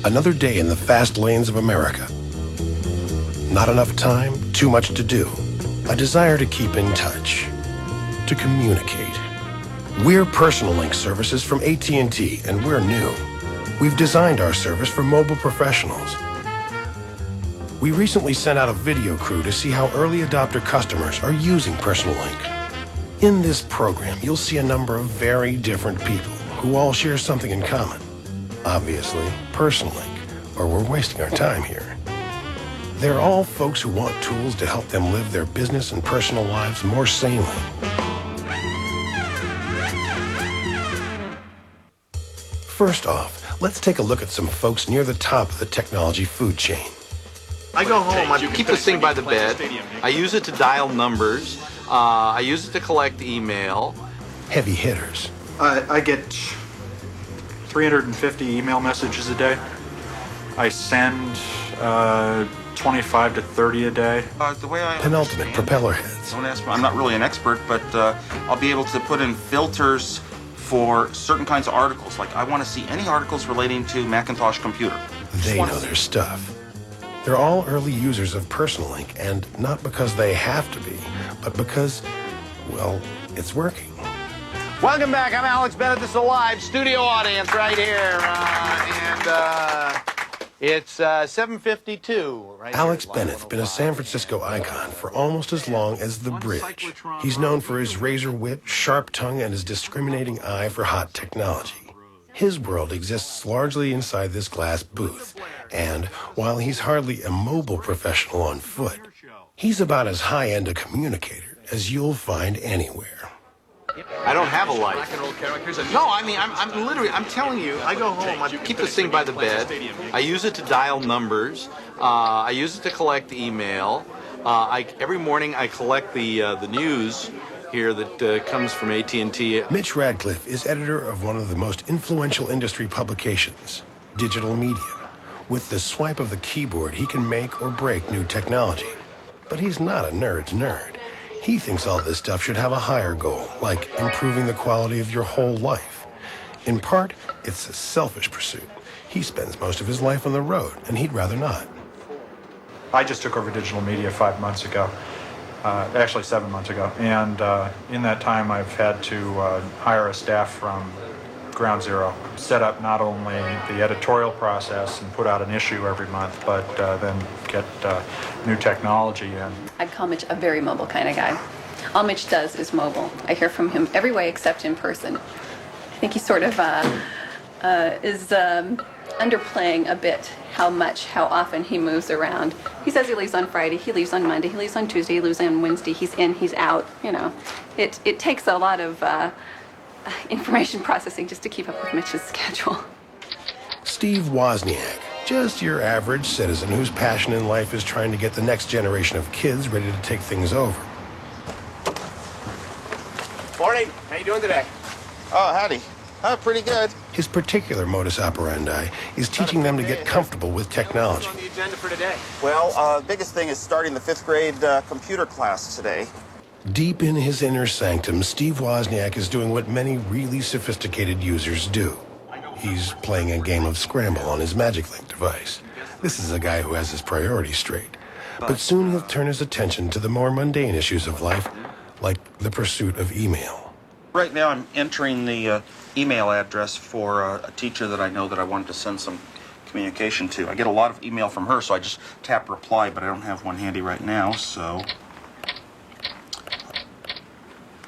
Another day in the fast lanes of America. Not enough time, too much to do. A desire to keep in touch, to communicate. We're Personal Link Services from AT&T, and we're new. We've designed our service for mobile professionals. We recently sent out a video crew to see how early adopter customers are using Personal Link. In this program, you'll see a number of very different people who all share something in common. Obviously, Personal Link, or we're wasting our time here. They're all folks who want tools to help them live their business and personal lives more sanely. First off, let's take a look at some folks near the top of the technology food chain. I go home, I keep this thing by the bed, I use it to dial numbers, I use it to collect email. Heavy hitters. I get 350 email messages a day. I send 25 to 30 a day. The way I Penultimate propeller heads. Don't ask me, I'm not really an expert, but I'll be able to put in filters for certain kinds of articles. Like I want to see any articles relating to Macintosh computer. They know their stuff. They're all early users of Personal Link, and not because they have to be, but because, well, it's working. Welcome back, I'm Alex Bennett, this is a live studio audience right here, it's 7:52. Right Alex here, Bennett's been a San Francisco icon for almost as long as The Bridge. He's known for his razor wit, sharp tongue, and his discriminating eye for hot technology. His world exists largely inside this glass booth, and while he's hardly a mobile professional on foot, he's about as high-end a communicator as you'll find anywhere. I don't have a life. No, I mean, I'm literally, I'm telling you, I go home, I keep this thing by the bed, I use it to dial numbers, I use it to collect email, every morning I collect the news here that comes from AT&T. Mitch Radcliffe is editor of one of the most influential industry publications, Digital Media. With the swipe of the keyboard, he can make or break new technology. But he's not a nerd's nerd. He thinks all this stuff should have a higher goal, like improving the quality of your whole life. In part, it's a selfish pursuit. He spends most of his life on the road, and he'd rather not. I just took over Digital Media 5 months ago. Actually 7 months ago, and in that time I've had to hire a staff from ground zero, set up not only the editorial process and put out an issue every month, but then get new technology in. I'd call Mitch a very mobile kind of guy. All Mitch does is mobile. I hear from him every way except in person. I think he sort of is underplaying a bit how often he moves around. He says he leaves on Friday, he leaves on Monday, he leaves on Tuesday, he leaves on Wednesday, he's in, he's out, you know. It takes a lot of information processing just to keep up with Mitch's schedule. Steve Wozniak, just your average citizen whose passion in life is trying to get the next generation of kids ready to take things over. Morning, how you doing today? Oh, howdy. Pretty good. His particular modus operandi is teaching them to get comfortable with technology. What's on the agenda for today? Well, biggest thing is starting the 5th grade computer class today. Deep in his inner sanctum, Steve Wozniak is doing what many really sophisticated users do. He's playing a game of Scramble on his Magiclink device. This is a guy who has his priorities straight. But soon he'll turn his attention to the more mundane issues of life, like the pursuit of email. Right now I'm entering the email address for a teacher that I know that I wanted to send some communication to. I get a lot of email from her, so I just tap reply, but I don't have one handy right now, so...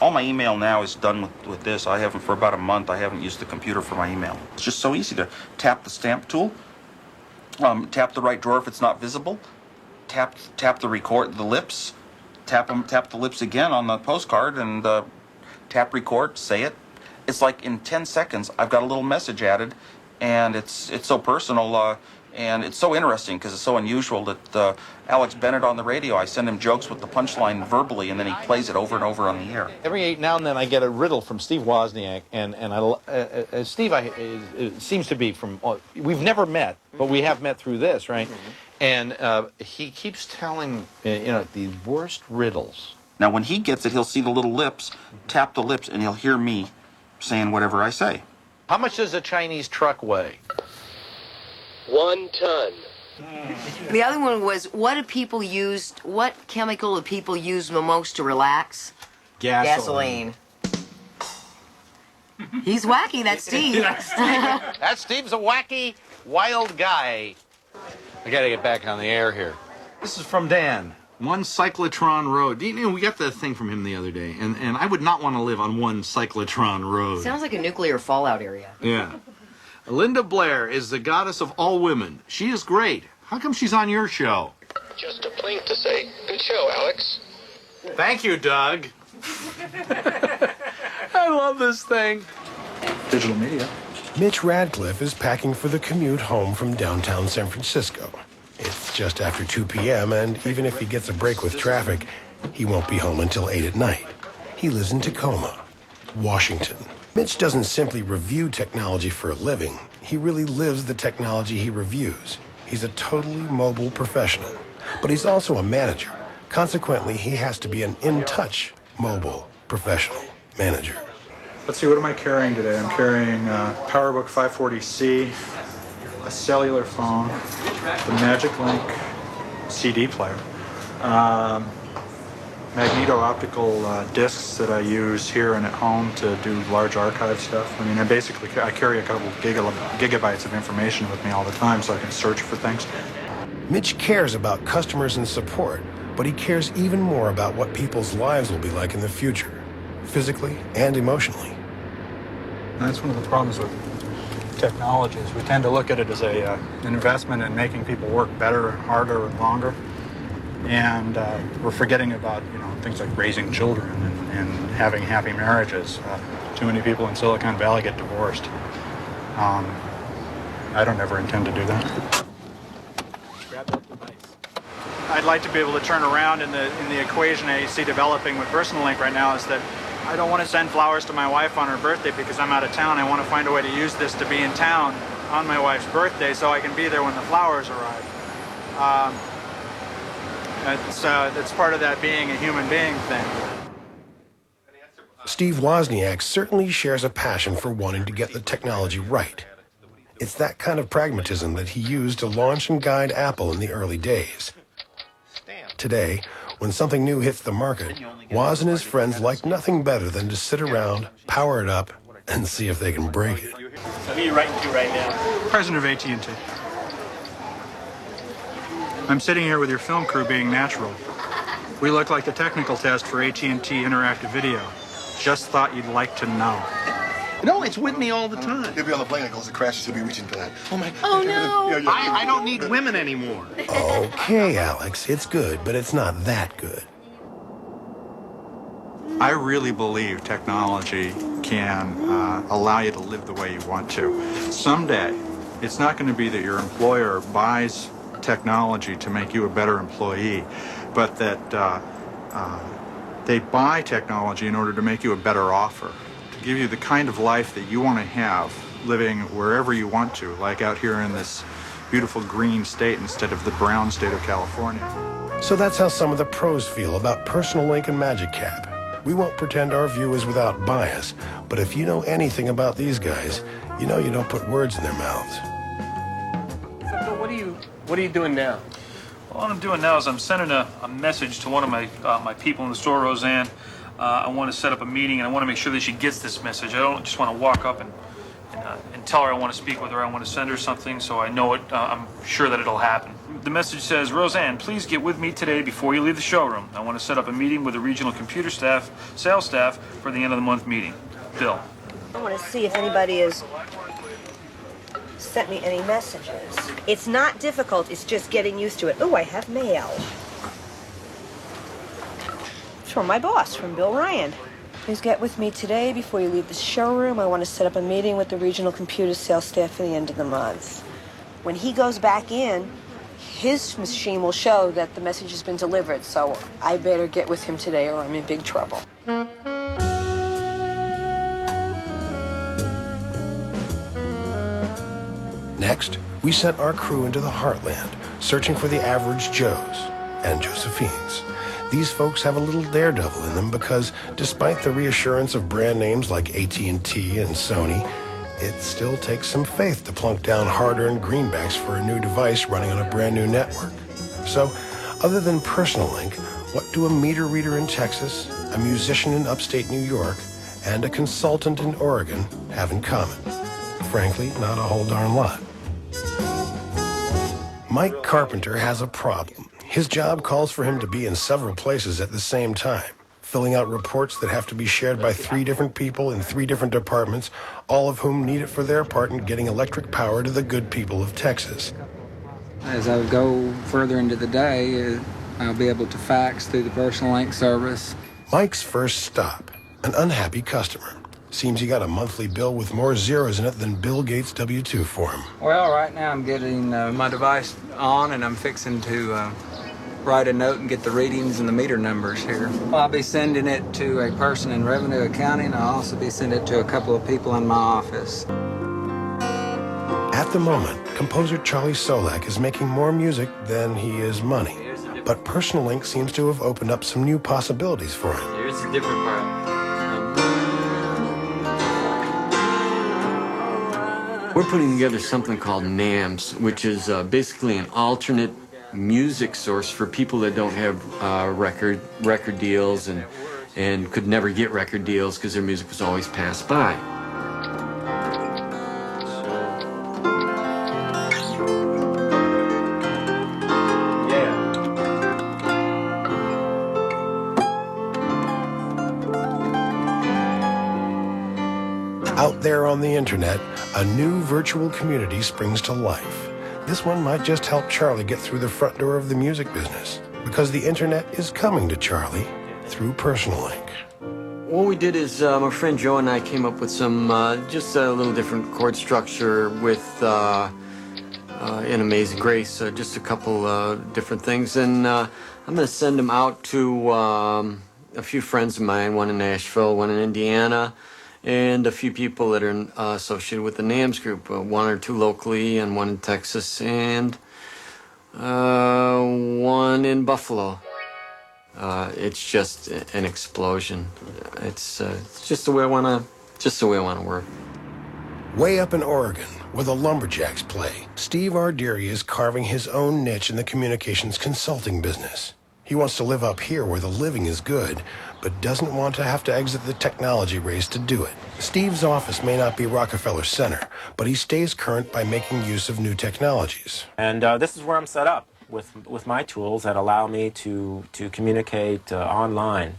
All my email now is done with this. I haven't, for about a month, I haven't used the computer for my email. It's just so easy to tap the stamp tool, tap the right drawer if it's not visible, tap the record, the lips, tap the lips again on the postcard, and tap record, say it. It's like in 10 seconds, I've got a little message added, and it's so personal, and it's so interesting because it's so unusual that Alex Bennett on the radio, I send him jokes with the punchline verbally, and then he plays it over and over on the air. Every now and then I get a riddle from Steve Wozniak, and Steve it seems to be from, we've never met, but we have met through this, right? And he keeps telling, the worst riddles. Now, when he gets it, he'll see the little lips, tap the lips, and he'll hear me saying whatever I say. How much does a Chinese truck weigh? 1 ton. The other one was, what chemical do people use the most to relax? Gasoline. He's wacky, that's Steve. That Steve's a wacky, wild guy. I gotta get back on the air here. This is from Dan. One cyclotron road. You know, we got the thing from him the other day, and I would not want to live on one cyclotron road. Sounds like a nuclear fallout area. Yeah. Linda Blair is the goddess of all women. She is great. How come she's on your show? Just a plink to say, good show, Alex. Thank you, Doug. I love this thing. Digital media. Mitch Radcliffe is packing for the commute home from downtown San Francisco. It's just after 2 p.m., and even if he gets a break with traffic, he won't be home until 8 at night. He lives in Tacoma, Washington. Mitch doesn't simply review technology for a living. He really lives the technology he reviews. He's a totally mobile professional, but he's also a manager. Consequently, he has to be an in-touch mobile professional manager. Let's see, what am I carrying today? I'm carrying PowerBook 540C, a cellular phone, the Magiclink CD player, magneto-optical discs that I use here and at home to do large archive stuff. I mean, I carry a couple gigabytes of information with me all the time so I can search for things. Mitch cares about customers and support, but he cares even more about what people's lives will be like in the future, physically and emotionally. And that's one of the problems with technology is we tend to look at it as an investment in making people work better and harder and longer. And we're forgetting about things like raising children and having happy marriages. Too many people in Silicon Valley get divorced. I don't ever intend to do that. I'd like to be able to turn around in the equation I see developing with Personal Link right now is that I don't want to send flowers to my wife on her birthday because I'm out of town. I want to find a way to use this to be in town on my wife's birthday so I can be there when the flowers arrive. That's part of that being a human being thing. Steve Wozniak certainly shares a passion for wanting to get the technology right. It's that kind of pragmatism that he used to launch and guide Apple in the early days. Today, when something new hits the market, Woz and his friends like nothing better than to sit around, power it up, and see if they can break it. So who are you writing to right now? President of AT&T. I'm sitting here with your film crew being natural. We look like the technical test for AT&T interactive video. Just thought you'd like to know. No, it's with me all the time. He'll be on the plane that goes to crash. He'll be reaching for that. Oh my! Oh no! I don't need women anymore. Okay, Alex, it's good, but it's not that good. I really believe technology can allow you to live the way you want to. Someday, it's not going to be that your employer buys technology to make you a better employee, but that they buy technology in order to make you a better offer, to give you the kind of life that you want to have, living wherever you want to, like out here in this beautiful green state instead of the brown state of California. So that's how some of the pros feel about Personal Link and Magic Cap. We won't pretend our view is without bias, but if you know anything about these guys, you know you don't put words in their mouths. So what are you doing now? Well, what I'm doing now is I'm sending a message to one of my people in the store, Roseanne. I want to set up a meeting, and I want to make sure that she gets this message. I don't just want to walk up and tell her I want to speak with her. I want to send her something so I know it. I'm sure that it'll happen. The message says, Roseanne, please get with me today before you leave the showroom. I want to set up a meeting with the regional computer staff, sales staff, for the end of the month meeting. Bill. I want to see if anybody has sent me any messages. It's not difficult, it's just getting used to it. Oh, I have mail. It's from my boss, from Bill Ryan. Please get with me today before you leave the showroom. I want to set up a meeting with the regional computer sales staff for the end of the month. When he goes back in, his machine will show that the message has been delivered, so I better get with him today or I'm in big trouble. Next, we sent our crew into the heartland, searching for the average Joes and Josephines. These folks have a little daredevil in them because, despite the reassurance of brand names like AT&T and Sony, it still takes some faith to plunk down hard-earned greenbacks for a new device running on a brand new network. So, other than Personal Link, what do a meter reader in Texas, a musician in upstate New York, and a consultant in Oregon have in common? Frankly, not a whole darn lot. Mike Carpenter has a problem. His job calls for him to be in several places at the same time, filling out reports that have to be shared by 3 different people in 3 different departments, all of whom need it for their part in getting electric power to the good people of Texas. As I go further into the day, I'll be able to fax through the Personal Link service. Mike's first stop, an unhappy customer. Seems he got a monthly bill with more zeros in it than Bill Gates' W-2 form. Well, right now I'm getting my device on and I'm fixing to write a note and get the readings and the meter numbers here. I'll be sending it to a person in revenue accounting. I'll also be sending it to a couple of people in my office. At the moment, composer Charlie Solak is making more music than he is money. But Personal Link seems to have opened up some new possibilities for him. Here's the different part. We're putting together something called NAMS, which is basically an alternate music source for people that don't have record deals and could never get record deals because their music was always passed by. Out there on the internet, a new virtual community springs to life. This one might just help Charlie get through the front door of the music business, because the internet is coming to Charlie through Personal Link. What we did is my friend Joe and I came up with some, just a little different chord structure with in Amazing Grace, just a couple different things. And I'm going to send them out to a few friends of mine, one in Nashville, one in Indiana, and a few people that are associated with the NAMS group, 1 or 2 locally and 1 in Texas and 1 in Buffalo. It's just an explosion. It's just the way I want to work. Way up in Oregon, where the lumberjacks play, Steve Ardiri is carving his own niche in the communications consulting business. He wants to live up here where the living is good, but doesn't want to have to exit the technology race to do it. Steve's office may not be Rockefeller Center, but he stays current by making use of new technologies. And this is where I'm set up with my tools that allow me to communicate online.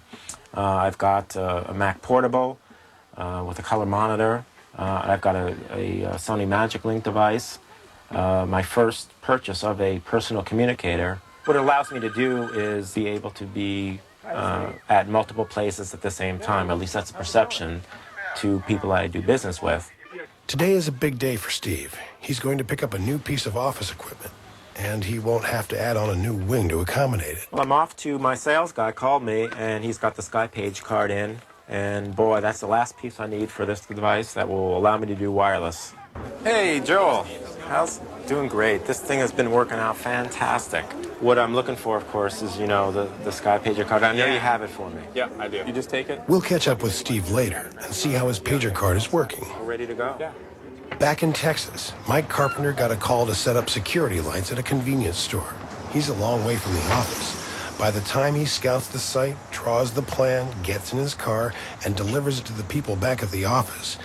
I've got a Mac Portable with a color monitor. I've got a Sony Magiclink device. My first purchase of a personal communicator. What it allows me to do is be able to be at multiple places at the same time. At least that's the perception to people I do business with. Today is a big day for Steve. He's going to pick up a new piece of office equipment, and he won't have to add on a new wing to accommodate it. Well, I'm off to my sales guy called me, and he's got the SkyPage card in. And boy, that's the last piece I need for this device that will allow me to do wireless. Hey, Joel. How's doing great. This thing has been working out fantastic. What I'm looking for, of course, is, you know, the SkyPager card. I know you have it for me. Yeah, I do. You just take it? We'll catch up with Steve later and see how his pager card is working. We're ready to go? Yeah. Back in Texas, Mike Carpenter got a call to set up security lights at a convenience store. He's a long way from the office. By the time he scouts the site, draws the plan, gets in his car, and delivers it to the people back at the office,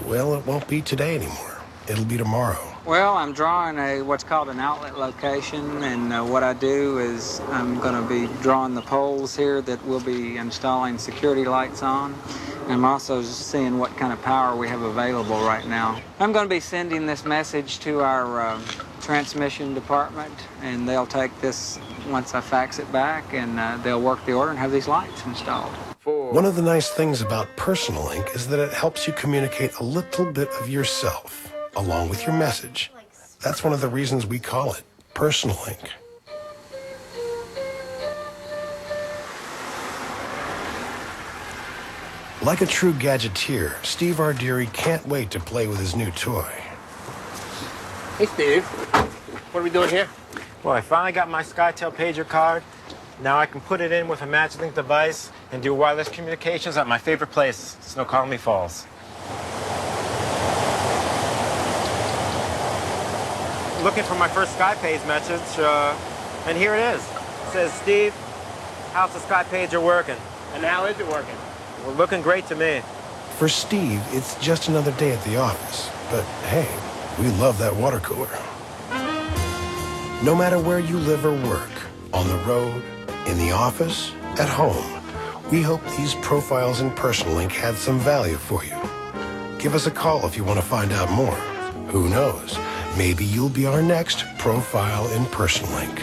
well, it won't be today anymore. It'll be tomorrow. Well, I'm drawing what's called an outlet location, and what I do is I'm going to be drawing the poles here that we'll be installing security lights on. I'm also seeing what kind of power we have available right now. I'm going to be sending this message to our transmission department, and they'll take this once I fax it back, and they'll work the order and have these lights installed. One of the nice things about Personal Link is that it helps you communicate a little bit of yourself along with your message. That's one of the reasons we call it Personal Link. Like a true gadgeteer, Steve Ardiri can't wait to play with his new toy. Hey, Steve. What are we doing here? Well, I finally got my SkyTel pager card. Now I can put it in with a Magiclink device and do wireless communications at my favorite place, Snoqualmie Falls. looking for my first Skypage message, and here it is. It says, Steve, how's the Skypager working? And how is it working? Well, looking great to me. For Steve, it's just another day at the office. But hey, we love that water cooler. No matter where you live or work, on the road, in the office, at home, we hope these profiles in PersonalLink had some value for you. Give us a call if you want to find out more. Who knows? Maybe you'll be our next profile in PersonalLink.